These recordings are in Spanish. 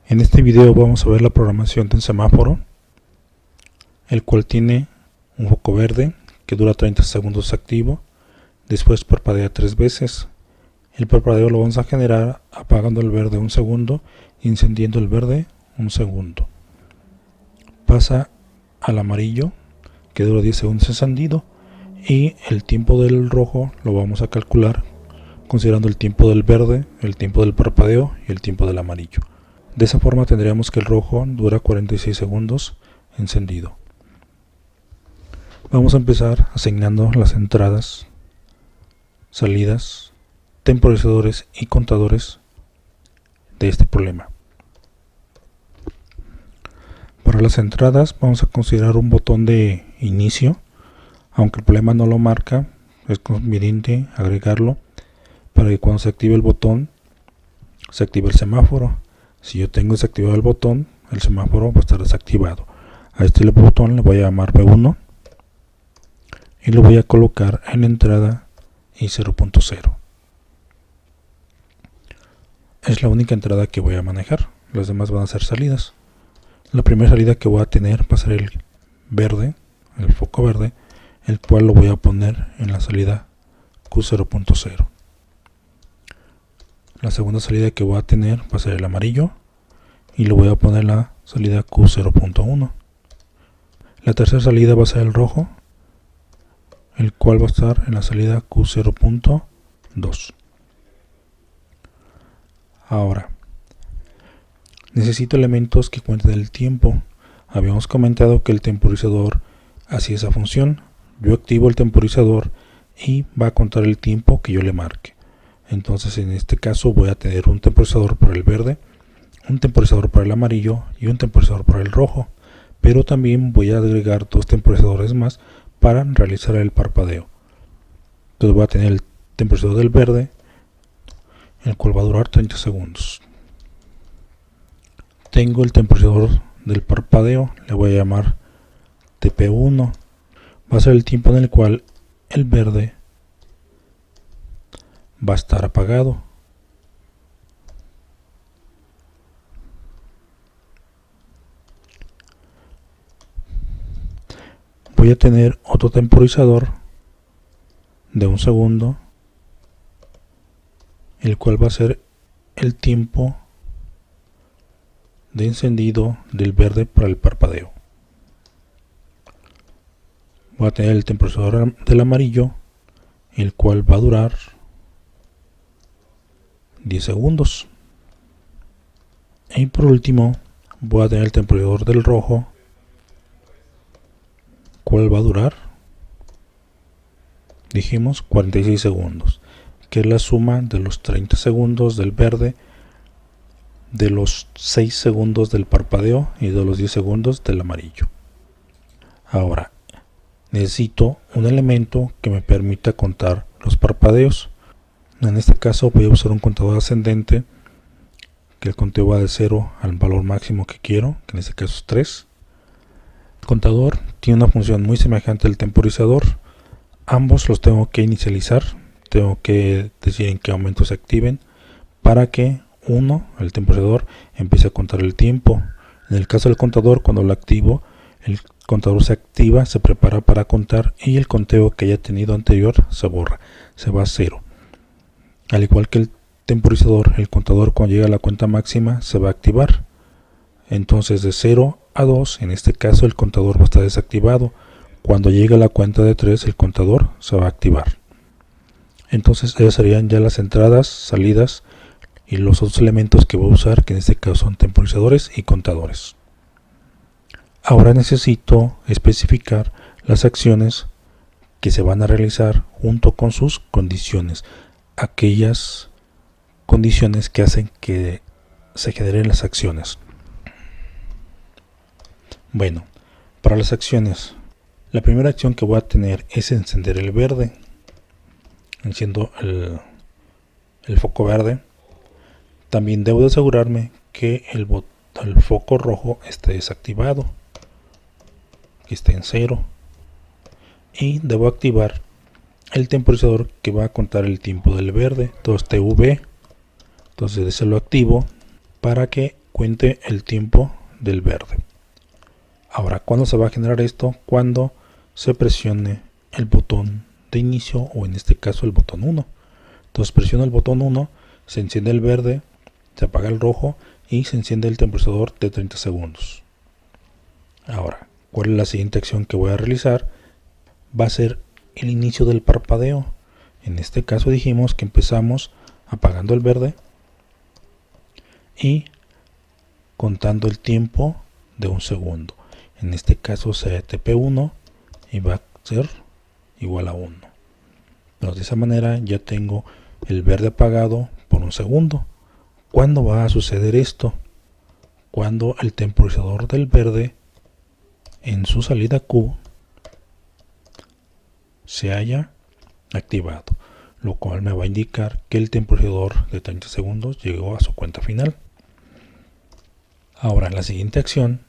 En este video vamos a ver la programación de un semáforo, el cual tiene un foco verde que dura 30 segundos activo, después parpadea 3 veces. El parpadeo lo vamos a generar apagando el verde 1 segundo y encendiendo el verde 1 segundo. Pasa al amarillo que dura 10 segundos encendido y el tiempo del rojo lo vamos a calcular considerando el tiempo del verde, el tiempo del parpadeo y el tiempo del amarillo. De esa forma tendríamos que el rojo dura 46 segundos encendido. Vamos a empezar asignando las entradas, salidas, temporizadores y contadores de este problema. Para las entradas vamos a considerar un botón de inicio, aunque el problema no lo marca, es conveniente agregarlo para que cuando se active el botón se active el semáforo. Si yo tengo desactivado el botón, el semáforo va a estar desactivado. A este botón le voy a llamar B1 y lo voy a colocar en la entrada y 0.0. Es la única entrada que voy a manejar, las demás van a ser salidas. La primera salida que voy a tener va a ser el verde, el foco verde, el cual lo voy a poner en la salida Q0.0. La segunda salida que voy a tener va a ser el amarillo y lo voy a poner en la salida Q0.1. La tercera salida va a ser el rojo, el cual va a estar en la salida Q0.2. Ahora, necesito elementos que cuenten el tiempo. Habíamos comentado que el temporizador hacía esa función. Yo activo el temporizador y va a contar el tiempo que yo le marque. Entonces en este caso voy a tener un temporizador para el verde, un temporizador para el amarillo y un temporizador para el rojo, pero también voy a agregar 2 temporizadores más para realizar el parpadeo. Entonces voy a tener el temporizador del verde, el cual va a durar 30 segundos. Tengo el temporizador del parpadeo, le voy a llamar TP1, va a ser el tiempo en el cual el verde va a estar apagado. Voy a tener otro temporizador de 1 segundo, el cual va a ser el tiempo de encendido del verde para el parpadeo. Voy a tener el temporizador del amarillo, el cual va a durar 10 segundos. Y por último voy a tener el temporizador del rojo, cual va a durar, dijimos, 46 segundos, que es la suma de los 30 segundos del verde, de los 6 segundos del parpadeo y de los 10 segundos del amarillo. Ahora necesito un elemento que me permita contar los parpadeos. En este caso voy a usar un contador ascendente, que el conteo va de 0 al valor máximo que quiero, que en este caso es 3. El contador tiene una función muy semejante al temporizador. Ambos los tengo que inicializar, tengo que decir en qué momento se activen para que el temporizador, empiece a contar el tiempo. En el caso del contador, cuando lo activo, el contador se activa, se prepara para contar y el conteo que haya tenido anterior se borra, se va a 0. Al igual que el temporizador, el contador cuando llega a la cuenta máxima se va a activar. Entonces de 0 a 2, en este caso el contador va a estar desactivado. Cuando llegue a la cuenta de 3, el contador se va a activar. Entonces esas serían ya las entradas, salidas y los otros elementos que voy a usar, que en este caso son temporizadores y contadores. Ahora necesito especificar las acciones que se van a realizar junto con sus condiciones, aquellas condiciones que hacen que se generen las acciones. Bueno, para las acciones, la primera acción que voy a tener es encender el verde. Enciendo el foco verde. También debo de asegurarme que el foco rojo esté desactivado, que esté en 0. Y debo activar el temporizador que va a contar el tiempo del verde, entonces TV. Entonces ese lo activo para que cuente el tiempo del verde. Ahora, ¿cuándo se va a generar esto? Cuando se presione el botón de inicio, o en este caso el botón 1. Entonces presiono el botón 1, se enciende el verde, se apaga el rojo y se enciende el temporizador de 30 segundos. Ahora, ¿cuál es la siguiente acción que voy a realizar? Va a ser el inicio del parpadeo. En este caso dijimos que empezamos apagando el verde y contando el tiempo de 1 segundo. En este caso será TP1 y va a ser igual a 1. Entonces, de esa manera ya tengo el verde apagado por 1 segundo. ¿Cuándo va a suceder esto? Cuando el temporizador del verde en su salida Q se haya activado, lo cual me va a indicar que el temporizador de 30 segundos llegó a su cuenta final. Ahora, la siguiente acción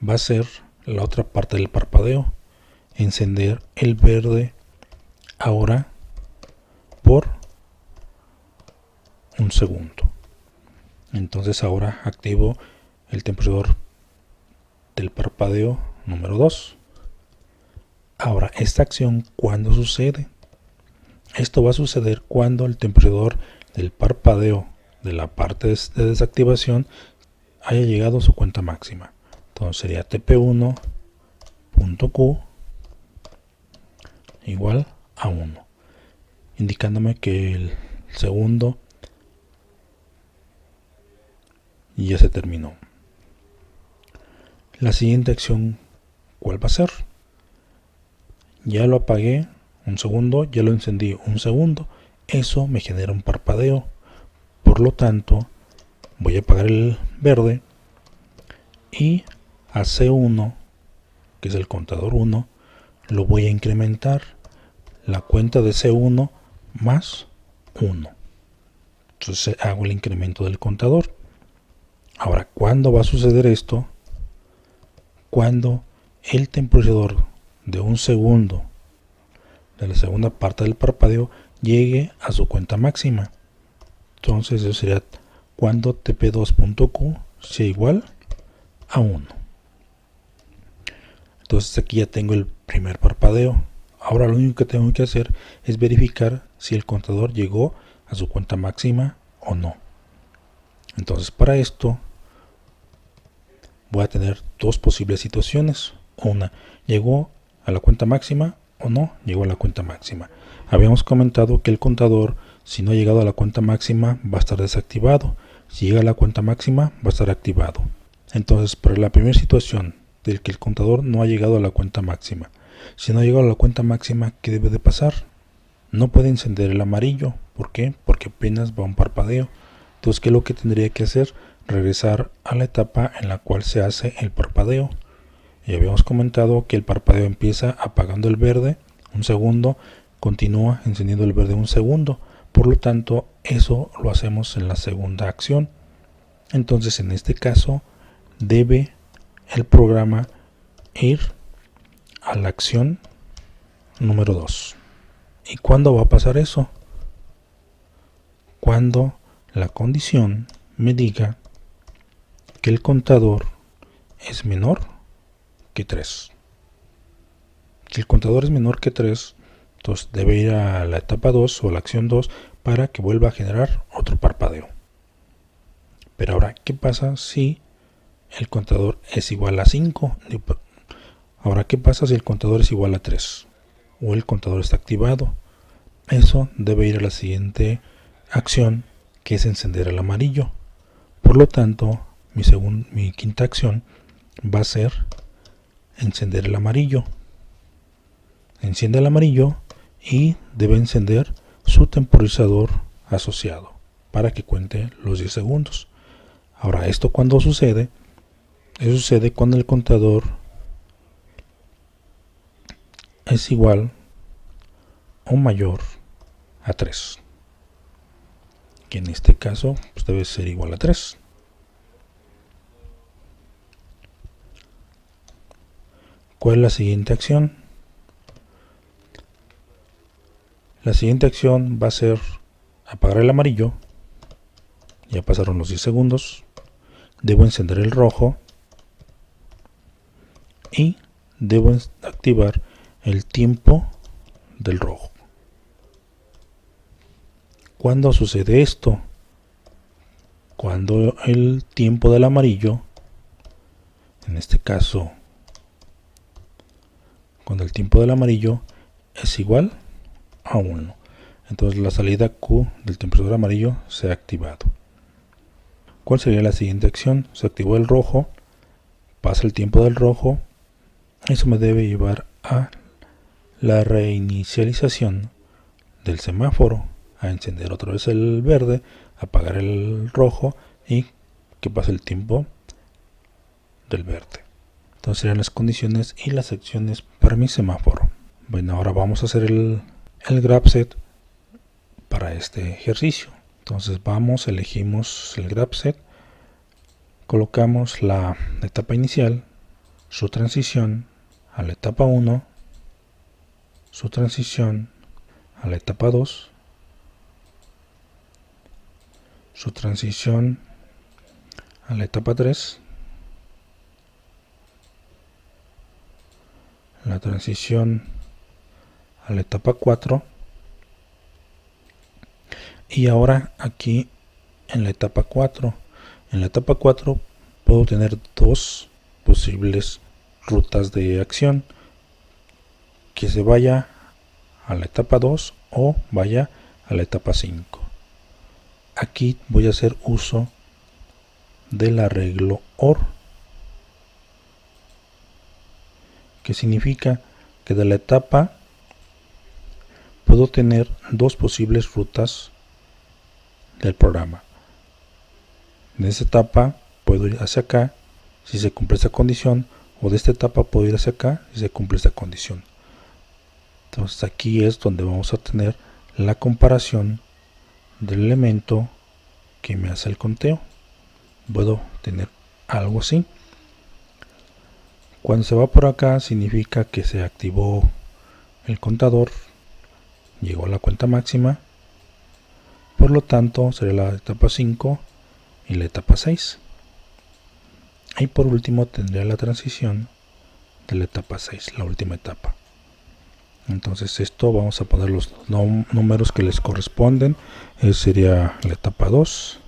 va a ser la otra parte del parpadeo, encender el verde ahora por 1 segundo. Entonces ahora activo el temporizador del parpadeo número 2. Ahora, esta acción, ¿cuándo sucede? Esto va a suceder cuando el temporizador del parpadeo de la parte de desactivación haya llegado a su cuenta máxima. Entonces sería TP1.Q igual a 1, indicándome que el segundo ya se terminó. La siguiente acción, ¿cuál va a ser? Ya lo apagué 1 segundo, ya lo encendí 1 segundo. Eso me genera un parpadeo. Por lo tanto, voy a apagar el verde y a C1, que es el contador 1, lo voy a incrementar la cuenta de C1 más 1. Entonces hago el incremento del contador. Ahora, ¿cuándo va a suceder esto? Cuando el temporizador de 1 segundo de la segunda parte del parpadeo llegue a su cuenta máxima. Entonces eso sería cuando TP2.Q sea igual a 1. Entonces aquí ya tengo el primer parpadeo. Ahora lo único que tengo que hacer es verificar si el contador llegó a su cuenta máxima o no. Entonces para esto voy a tener dos posibles situaciones. Una, llegó a la cuenta máxima o no llegó a la cuenta máxima. Habíamos comentado que el contador, si no ha llegado a la cuenta máxima, va a estar desactivado. Si llega a la cuenta máxima, va a estar activado. Entonces, para la primera situación del que el contador no ha llegado a la cuenta máxima, si no ha llegado a la cuenta máxima, ¿qué debe de pasar? No puede encender el amarillo. ¿Por qué? Porque apenas va un parpadeo. Entonces, ¿qué es lo que tendría que hacer? Regresar a la etapa en la cual se hace el parpadeo. Y habíamos comentado que el parpadeo empieza apagando el verde 1 segundo, continúa encendiendo el verde 1 segundo. Por lo tanto, eso lo hacemos en la segunda acción. Entonces, en este caso, debe el programa ir a la acción número 2. ¿Y cuándo va a pasar eso? Cuando la condición me diga que el contador es menor que 3. Si el contador es menor que 3, entonces debe ir a la etapa 2 o a la acción 2 para que vuelva a generar otro parpadeo. Pero ahora, ¿qué pasa si el contador es igual a 5? Ahora, ¿qué pasa si el contador es igual a 3? O el contador está activado. Eso debe ir a la siguiente acción, que es encender el amarillo. Por lo tanto, mi quinta acción va a ser encender el amarillo. Enciende el amarillo y debe encender su temporizador asociado para que cuente los 10 segundos. Ahora, ¿esto cuándo sucede? Eso sucede cuando el contador es igual o mayor a 3. Que en este caso pues debe ser igual a 3. ¿Cuál es la siguiente acción? La siguiente acción va a ser apagar el amarillo. Ya pasaron los 10 segundos. debo encender el rojo y debo activar el tiempo del rojo. ¿Cuándo sucede esto? Cuando el tiempo del amarillo, en este caso, cuando el tiempo del amarillo es igual a 1. Entonces la salida Q del temporizador amarillo se ha activado. ¿Cuál sería la siguiente acción? Se activó el rojo, pasa el tiempo del rojo, eso me debe llevar a la reinicialización del semáforo, a encender otra vez el verde, apagar el rojo y que pase el tiempo del verde. Entonces serían las condiciones y las acciones para mi semáforo. Bueno, ahora vamos a hacer el graph set para este ejercicio. Entonces vamos, elegimos el graph set, colocamos la etapa inicial, su transición a la etapa 1, su transición a la etapa 2, su transición a la etapa 3, la transición a la etapa 4 y ahora aquí en la etapa 4. En la etapa 4 puedo tener dos posibles rutas de acción, que se vaya a la etapa 2 o vaya a la etapa 5. Aquí voy a hacer uso del arreglo OR, que significa que de la etapa puedo tener dos posibles rutas del programa. En esta etapa puedo ir hacia acá si se cumple esa condición, o de esta etapa puedo ir hacia acá si se cumple esta condición. Entonces aquí es donde vamos a tener la comparación del elemento que me hace el conteo. Puedo tener algo así. Cuando se va por acá significa que se activó el contador, llegó a la cuenta máxima, por lo tanto sería la etapa 5 y la etapa 6. Y por último tendría la transición de la etapa 6, la última etapa. Entonces esto vamos a poner los números que les corresponden. Sería la etapa 2,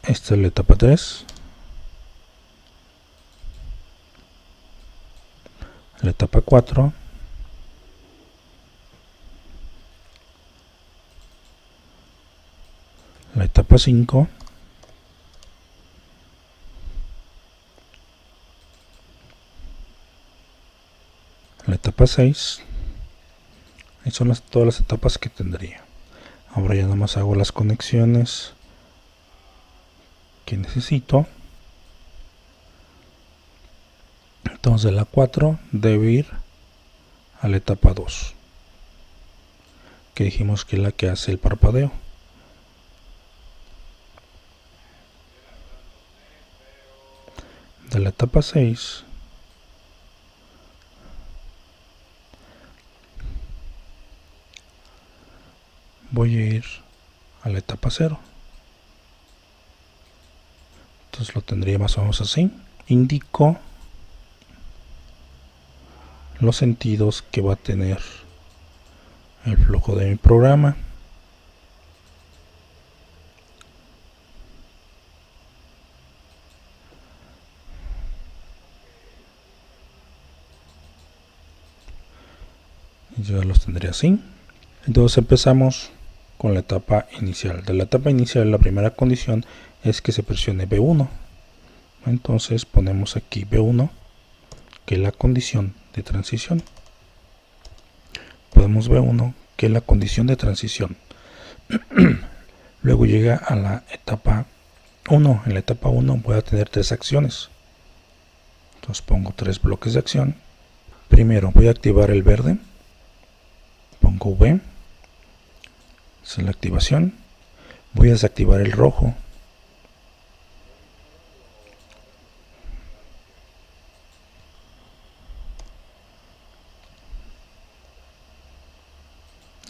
esta es la etapa 3, la etapa 4, la etapa 5, la etapa 6, y son todas las etapas que tendría. Ahora ya nomás hago las conexiones que necesito. Entonces la 4 debe ir a la etapa 2, que dijimos que es la que hace el parpadeo. De la etapa 6 voy a ir a la etapa 0. Entonces lo tendría más o menos así. Indico los sentidos que va a tener el flujo de mi programa. Y yo los tendría así. Entonces empezamos con la etapa inicial. De la etapa inicial, la primera condición es que se presione B1. Entonces ponemos aquí B1, que es la condición de transición. Podemos B1, que es la condición de transición. Luego llega a la etapa 1. En la etapa 1 voy a tener tres acciones. Entonces pongo tres bloques de acción. Primero voy a activar el verde. Pongo V. Esa es la activación. Voy a desactivar el rojo.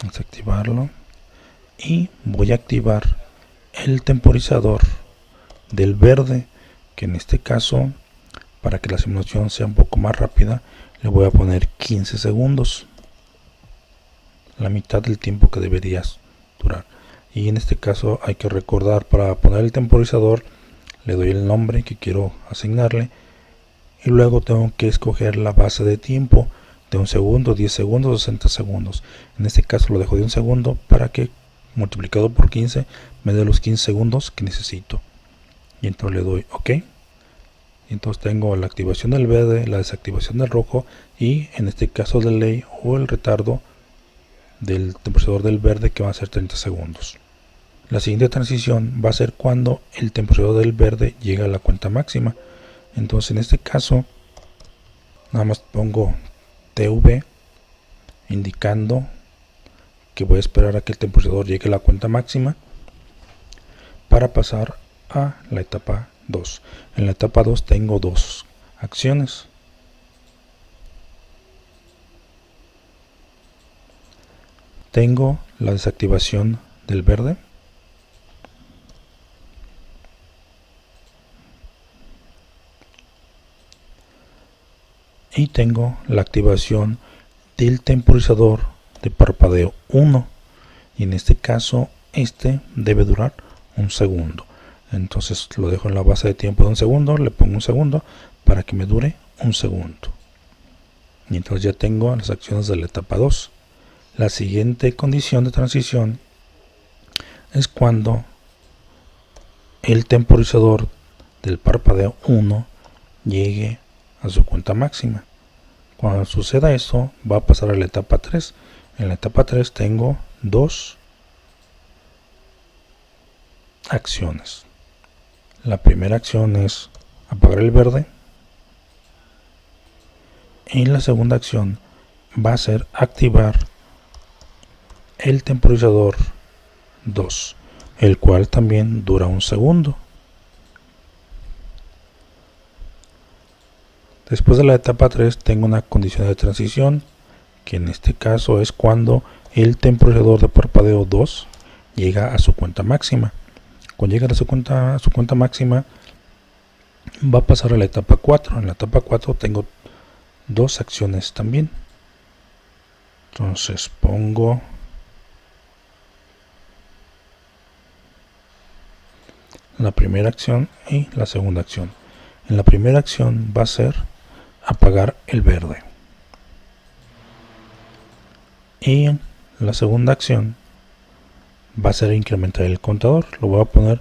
Desactivarlo. Y voy a activar el temporizador del verde, que en este caso, para que la simulación sea un poco más rápida, le voy a poner 15 segundos, la mitad del tiempo que deberías durar. Y en este caso hay que recordar, para poner el temporizador le doy el nombre que quiero asignarle y luego tengo que escoger la base de tiempo de 1 segundo, 10 segundos, 60 segundos. En este caso lo dejo de 1 segundo para que multiplicado por 15 me dé los 15 segundos que necesito. Y entonces le doy OK. Y entonces tengo la activación del verde, la desactivación del rojo y en este caso el delay o el retardo del temporizador del verde, que va a ser 30 segundos. La siguiente transición va a ser cuando el temporizador del verde llega a la cuenta máxima. Entonces en este caso nada más pongo TV indicando que voy a esperar a que el temporizador llegue a la cuenta máxima para pasar a la etapa 2. En la etapa 2 tengo dos acciones. Tengo la desactivación del verde y tengo la activación del temporizador de parpadeo 1, y en este caso este debe durar 1 segundo. Entonces lo dejo en la base de tiempo de 1 segundo, le pongo 1 segundo para que me dure 1 segundo. Y entonces ya tengo las acciones de la etapa 2. La siguiente condición de transición es cuando el temporizador del parpadeo 1 llegue a su cuenta máxima. Cuando suceda eso, va a pasar a la etapa 3. En la etapa 3 tengo dos acciones. La primera acción es apagar el verde y la segunda acción va a ser activar el temporizador 2, el cual también dura 1 segundo. Después de la etapa 3 tengo una condición de transición, que en este caso es cuando el temporizador de parpadeo 2 llega a su cuenta máxima. Cuando llega a su cuenta máxima va a pasar a la etapa 4. En la etapa 4 tengo dos acciones también. Entonces pongo la primera acción y la segunda acción. En la primera acción va a ser apagar el verde. Y en la segunda acción va a ser incrementar el contador. Lo voy a poner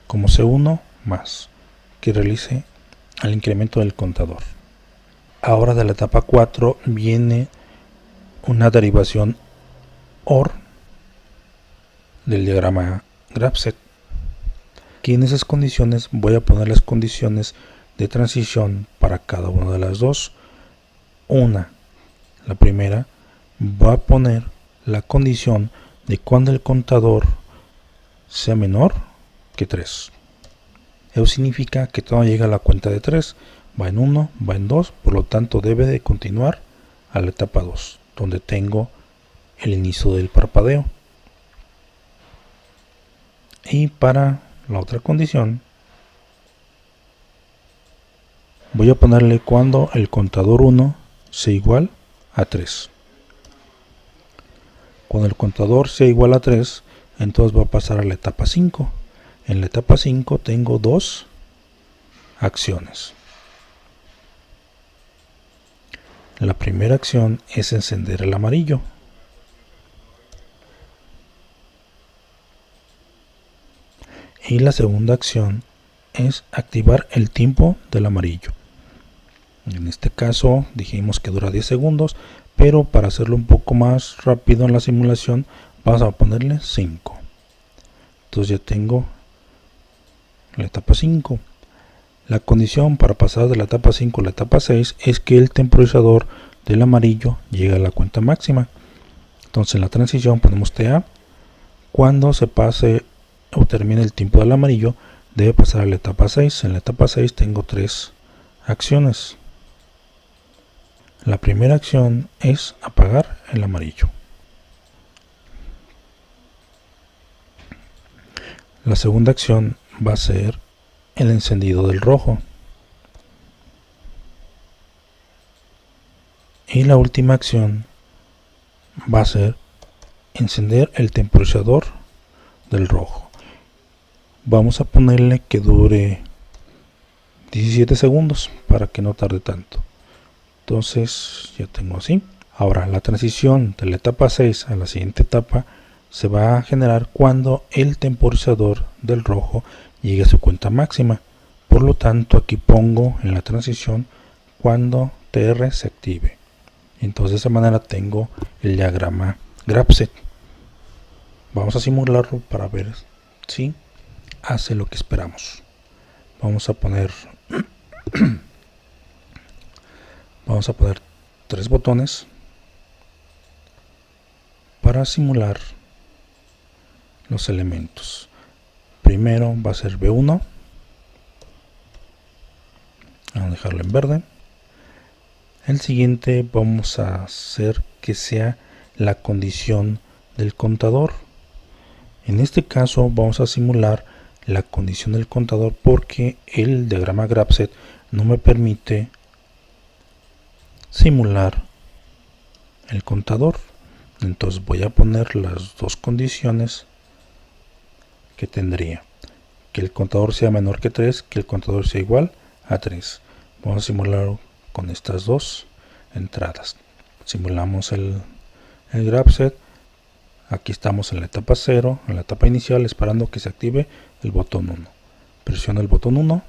como C1 más, que realice el incremento del contador. Ahora de la etapa 4 viene una derivación OR del diagrama Graph-Set. Aquí en esas condiciones voy a poner las condiciones de transición para cada una de las dos. La primera va a poner la condición de cuando el contador sea menor que 3. Eso significa que todo llega a la cuenta de 3, va en 1, va en 2, por lo tanto debe de continuar a la etapa 2, donde tengo el inicio del parpadeo. Y para la otra condición voy a ponerle cuando el contador 1 sea igual a 3. Cuando el contador sea igual a 3, entonces va a pasar a la etapa 5. En la etapa 5 tengo dos acciones. La primera acción es encender el amarillo. Y la segunda acción es activar el tiempo del amarillo. En este caso dijimos que dura 10 segundos, pero para hacerlo un poco más rápido en la simulación vamos a ponerle 5. Entonces ya tengo la etapa 5. La condición para pasar de la etapa 5 a la etapa 6 es que el temporizador del amarillo llegue a la cuenta máxima. Entonces en la transición ponemos TA. Cuando se pase o termine el tiempo del amarillo, debe pasar a la etapa 6. En la etapa 6 tengo tres acciones. La primera acción es apagar el amarillo. La segunda acción va a ser el encendido del rojo. Y la última acción va a ser encender el temporizador del rojo. Vamos a ponerle que dure 17 segundos para que no tarde tanto. Entonces ya tengo así. Ahora la transición de la etapa 6 a la siguiente etapa se va a generar cuando el temporizador del rojo llegue a su cuenta máxima. Por lo tanto, aquí pongo en la transición cuando TR se active. Entonces de esa manera tengo el diagrama Grapset. Vamos a simularlo para ver si hace lo que esperamos. Vamos a poner tres botones para simular los elementos. Primero va a ser B1. Vamos a dejarlo en verde. El siguiente vamos a hacer que sea la condición del contador. En este caso vamos a simular la condición del contador porque el diagrama Grapset no me permite simular el contador. Entonces voy a poner las dos condiciones que tendría: que el contador sea menor que 3, que el contador sea igual a 3. Vamos a simular con estas dos entradas. Simulamos el Grapset. Aquí estamos en la etapa 0, en la etapa inicial, esperando que se active el botón 1. Presiono el botón 1,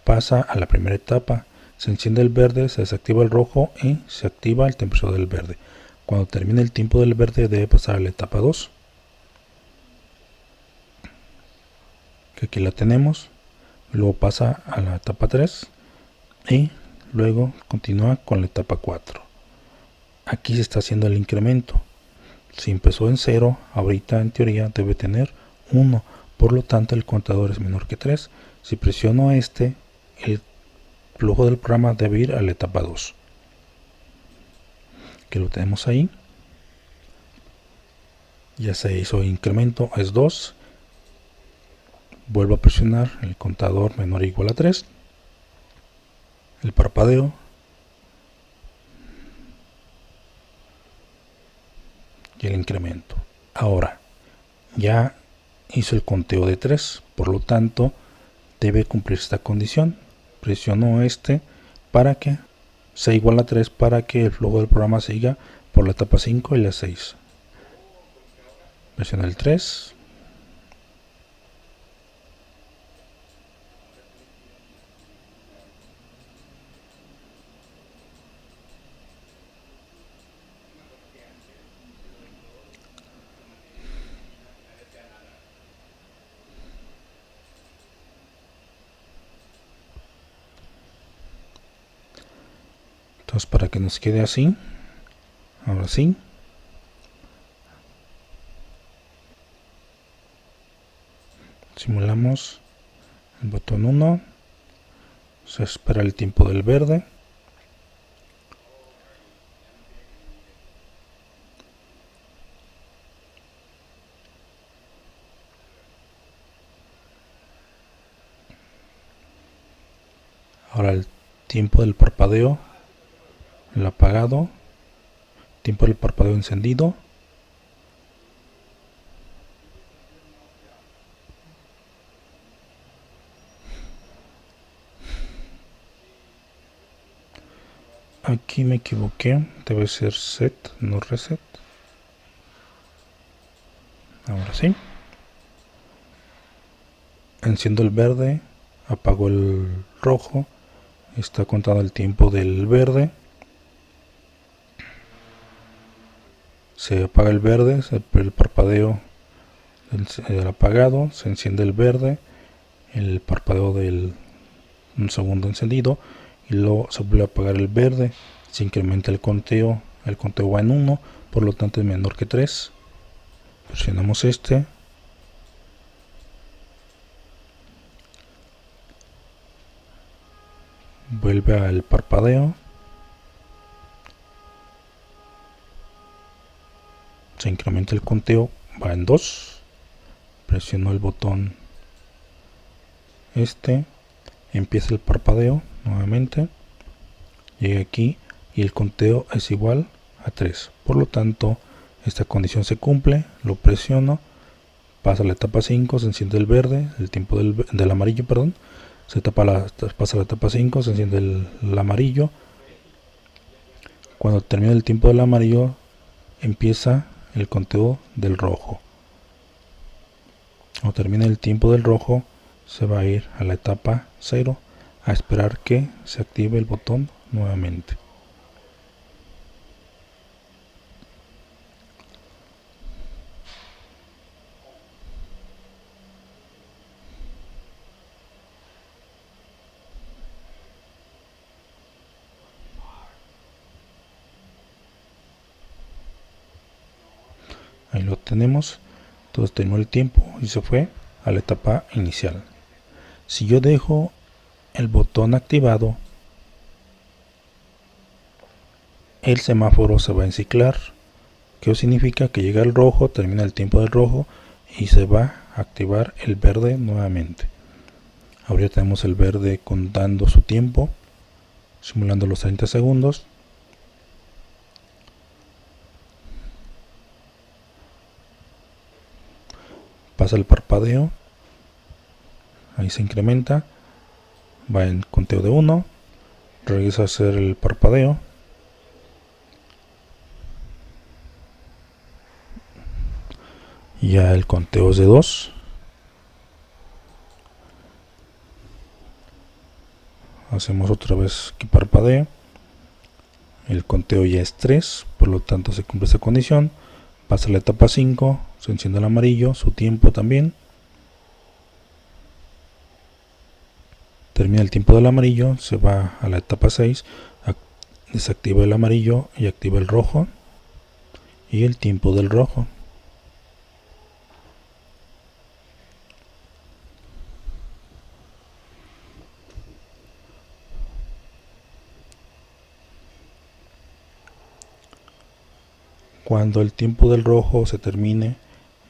pasa a la primera etapa, se enciende el verde, se desactiva el rojo y se activa el temporizador del verde. Cuando termine el tiempo del verde debe pasar a la etapa 2, que aquí la tenemos. Luego pasa a la etapa 3 y luego continúa con la etapa 4. Aquí se está haciendo el incremento. Si empezó en 0, ahorita en teoría debe tener 1, por lo tanto el contador es menor que 3. Si presiono este, el flujo del programa debe ir a la etapa 2, que lo tenemos ahí. Ya se hizo incremento, es 2. Vuelvo a presionar el contador menor o igual a 3, el parpadeo, y el incremento. Ahora ya hizo el conteo de 3, por lo tanto debe cumplir esta condición. Presiono este para que sea igual a 3, para que el flujo del programa siga por la etapa 5 y la 6. Presiono el 3. Entonces, para que nos quede así, ahora sí, simulamos el botón 1, se espera el tiempo del verde, ahora el tiempo del parpadeo, el apagado, tiempo del parpadeo encendido, aquí me equivoqué, debe ser set, no reset. Ahora sí, enciendo el verde, apago el rojo, está contando el tiempo del verde, se apaga el verde, el parpadeo del apagado, se enciende el verde, el parpadeo del un segundo encendido y luego se vuelve a apagar el verde, se incrementa el conteo va en 1, por lo tanto es menor que 3. Presionamos este, vuelve al parpadeo, se incrementa el conteo, va en 2, presiono el botón empieza el parpadeo nuevamente, llega aquí y el conteo es igual a 3. Por lo tanto, esta condición se cumple, lo presiono, pasa la etapa 5, se enciende el verde, el tiempo del amarillo, perdón, pasa la etapa 5, se enciende el amarillo. Cuando termina el tiempo del amarillo, empieza el conteo del rojo. Cuando termine el tiempo del rojo, se va a ir a la etapa 0 a esperar que se active el botón nuevamente. Ahí lo tenemos. Entonces terminó el tiempo y se fue a la etapa inicial. Si yo dejo el botón activado, el semáforo se va a enciclar, que significa que llega el rojo, termina el tiempo del rojo y se va a activar el verde nuevamente. Ahora ya tenemos el verde contando su tiempo, simulando los 30 segundos. Pasa el parpadeo, ahí se incrementa, va en conteo de 1, regresa a hacer el parpadeo, ya el conteo es de 2, hacemos otra vez que parpadee, el conteo ya es 3, por lo tanto se cumple esa condición, pasa la etapa 5, se enciende el amarillo, su tiempo también, termina el tiempo del amarillo, se va a la etapa 6, desactiva el amarillo y activa el rojo y el tiempo del rojo. Cuando el tiempo del rojo se termine,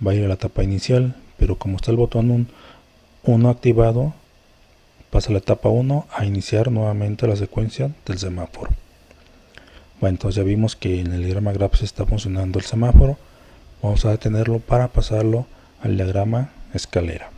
va a ir a la etapa inicial, pero como está el botón 1 activado, pasa a la etapa 1 a iniciar nuevamente la secuencia del semáforo. Bueno, entonces ya vimos que en el diagrama GRAPS está funcionando el semáforo. Vamos a detenerlo para pasarlo al diagrama escalera.